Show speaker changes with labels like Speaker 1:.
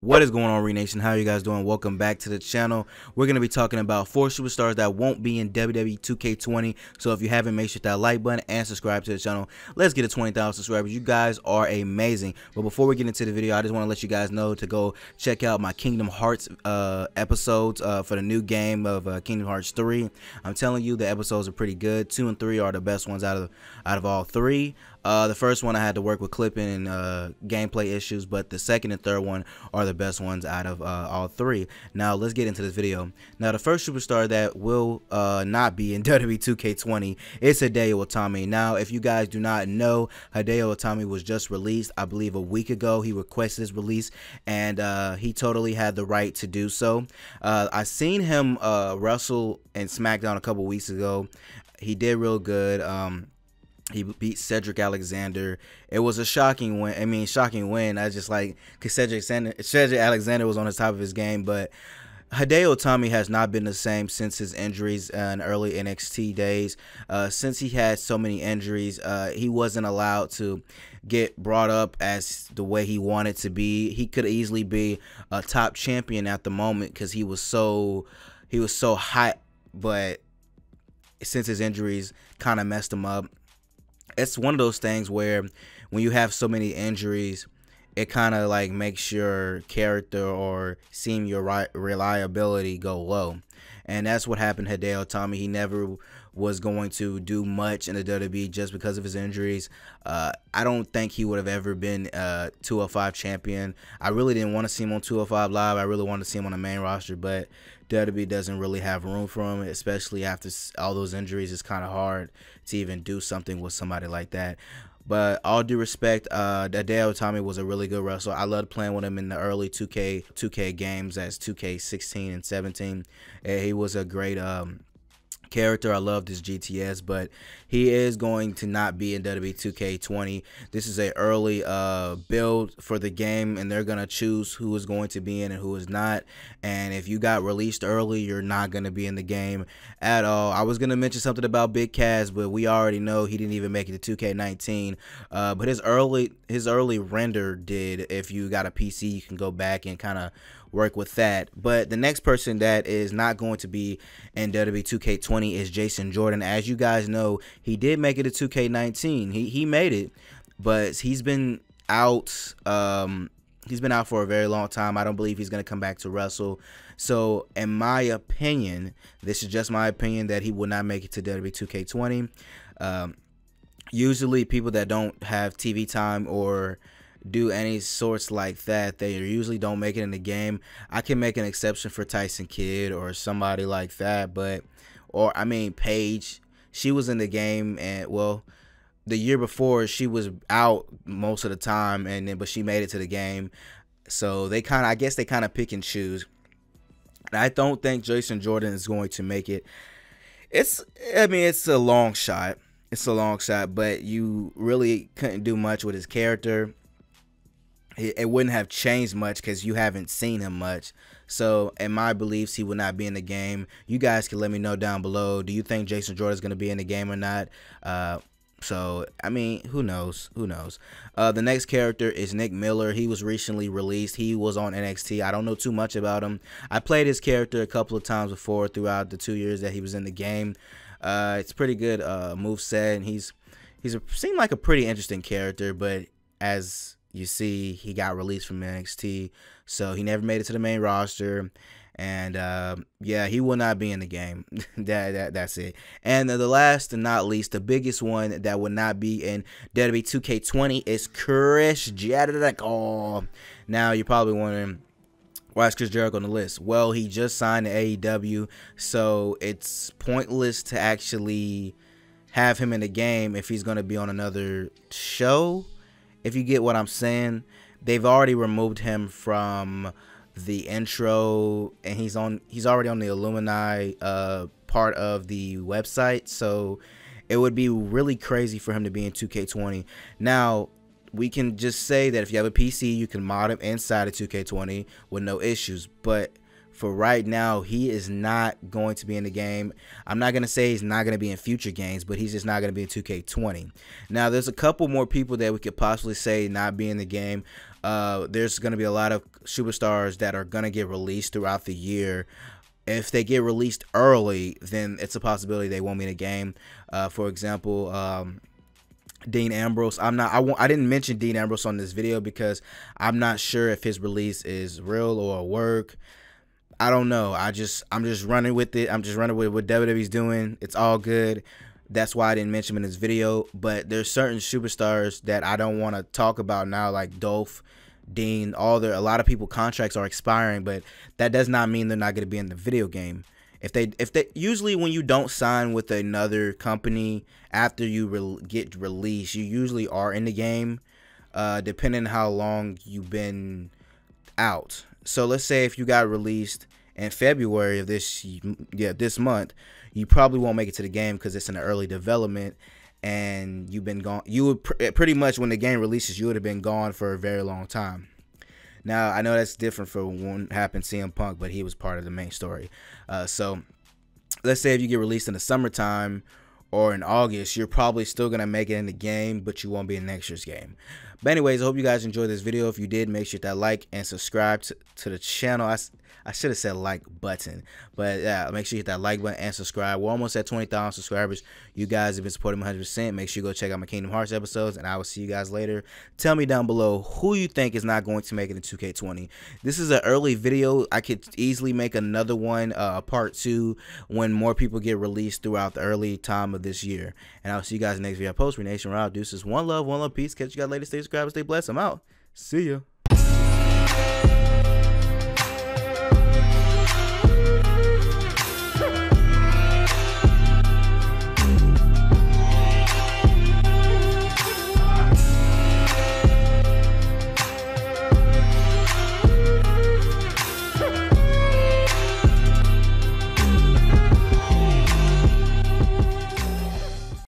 Speaker 1: What is going on, Reid Nation? How are you guys doing? Welcome back to the channel. We're going to be talking about 4 superstars that won't be in WWE 2K20. So if you haven't, make sure that like button and subscribe to the channel. Let's get to 20,000 subscribers. You guys are amazing. But before we get into the video, I just want to let you guys know to go check out my Kingdom Hearts episodes for the new game of Kingdom Hearts 3. I'm telling you, the episodes are pretty good. 2 and 3 are the best ones out of all 3. The first one I had to work with clipping and gameplay issues, but the second and third one are the best ones out of all 3. Now let's get into this video. Now the first superstar that will not be in WWE 2K20 is Hideo Itami. Now if you guys do not know, Hideo Itami was just released, I believe a week ago. He requested his release, and he totally had the right to do so. I seen him wrestle in SmackDown a couple weeks ago. He did real good. He beat Cedric Alexander. It was a shocking win. I mean, shocking win. I just like, because Cedric Alexander was on the top of his game, but Hideo Itami has not been the same since his injuries in early NXT days. Since he had so many injuries, he wasn't allowed to get brought up as the way he wanted to be. He could easily be a top champion at the moment because he was so hot, but since his injuries kind of messed him up. It's one of those things where when you have so many injuries, it kind of like makes your character or seem your reliability go low. And that's what happened to Hideo Itami. He never was going to do much in the WWE just because of his injuries. I don't think he would have ever been 205 champion. I really didn't want to see him on 205 Live. I really wanted to see him on the main roster, but WWE doesn't really have room for him, especially after all those injuries. It's kind of hard to even do something with somebody like that. But all due respect, Hideo Itami was a really good wrestler. I loved playing with him in the early 2K games as 2K16 and 17. He was a great character. I loved his GTS, but he is going to not be in WWE 2K20. This is a early build for the game, and they're gonna choose who is going to be in and who is not. And if you got released early, you're not gonna be in the game at all. I was gonna mention something about Big Cass, but we already know he didn't even make it to 2K19. But his early render did. If you got a PC, you can go back and kind of work with that. But the next person that is not going to be in WWE 2K20 is Jason Jordan. As you guys know, he did make it to 2K19. He made it, but he's been out. He's been out for a very long time. I don't believe he's going to come back to wrestle. So in my opinion, this is just my opinion, that he will not make it to WWE 2K20. Usually people that don't have TV time or do any sorts like that, they usually don't make it in the game. I can make an exception for Tyson Kidd or somebody like that, but I mean Paige, she was in the game, and well, the year before she was out most of the time, and but she made it to the game. So they kind of, I guess they kind of pick and choose. And I don't think Jason Jordan is going to make it. I mean, it's a long shot. It's a long shot, but you really couldn't do much with his character. It wouldn't have changed much because you haven't seen him much. So in my beliefs, he will not be in the game. You guys can let me know down below. Do you think Jason Jordan is going to be in the game or not? So I mean, who knows? Who knows? The next character is Nick Miller. He was recently released. He was on NXT. I don't know too much about him. I played his character a couple of times before throughout the 2 years that he was in the game. It's pretty good moveset, and he's seemed like a pretty interesting character, but as you see, he got released from NXT, so he never made it to the main roster. And yeah, he will not be in the game. That's it. And the last and not least, the biggest one that will not be in WWE 2K20 is Kurush G. Oh, now you're probably wondering, why is Chris Jericho on the list? Well, he just signed to AEW, so it's pointless to actually have him in the game if he's going to be on another show. If you get what I'm saying, they've already removed him from the intro, and he's already on the alumni part of the website, so it would be really crazy for him to be in 2K20. Now, we can just say that if you have a PC, you can mod him inside of 2K20 with no issues, but for right now, he is not going to be in the game. I'm not going to say he's not going to be in future games, but he's just not going to be in 2K20. Now, there's a couple more people that we could possibly say not be in the game. There's going to be a lot of superstars that are going to get released throughout the year. If they get released early, then it's a possibility they won't be in the game. For example, Dean Ambrose. I didn't mention Dean Ambrose on this video because I'm not sure if his release is real or a work. I don't know. I'm just running with it. I'm just running with what WWE's doing. It's all good. That's why I didn't mention him in this video. But there's certain superstars that I don't want to talk about now, like Dolph, Dean. A lot of people contracts are expiring, but that does not mean they're not going to be in the video game. If they usually when you don't sign with another company after you get released, you usually are in the game, depending on how long you've been out. So let's say if you got released in February of this month, you probably won't make it to the game because it's in the early development and you've been gone. You would pretty much, when the game releases, you would have been gone for a very long time. Now, I know that's different from what happened to CM Punk, but he was part of the main story. So let's say if you get released in the summertime or in August, you're probably still going to make it in the game, but you won't be in next year's game. But anyways, I hope you guys enjoyed this video. If you did, make sure to hit that like and subscribe to the channel. I should have said like button, but yeah, make sure you hit that like button and subscribe. We're almost at 20,000 subscribers. You guys have been supporting me 100%. Make sure you go check out my Kingdom Hearts episodes, and I will see you guys later. Tell me down below who you think is not going to make it in 2K20. This is an early video. I could easily make another one, part 2, when more people get released throughout the early time of this year. And I'll see you guys in the next video I post. Renation Rob, deuces. One love, peace. Catch you guys later. Stay subscribed, stay blessed. I'm out. See ya.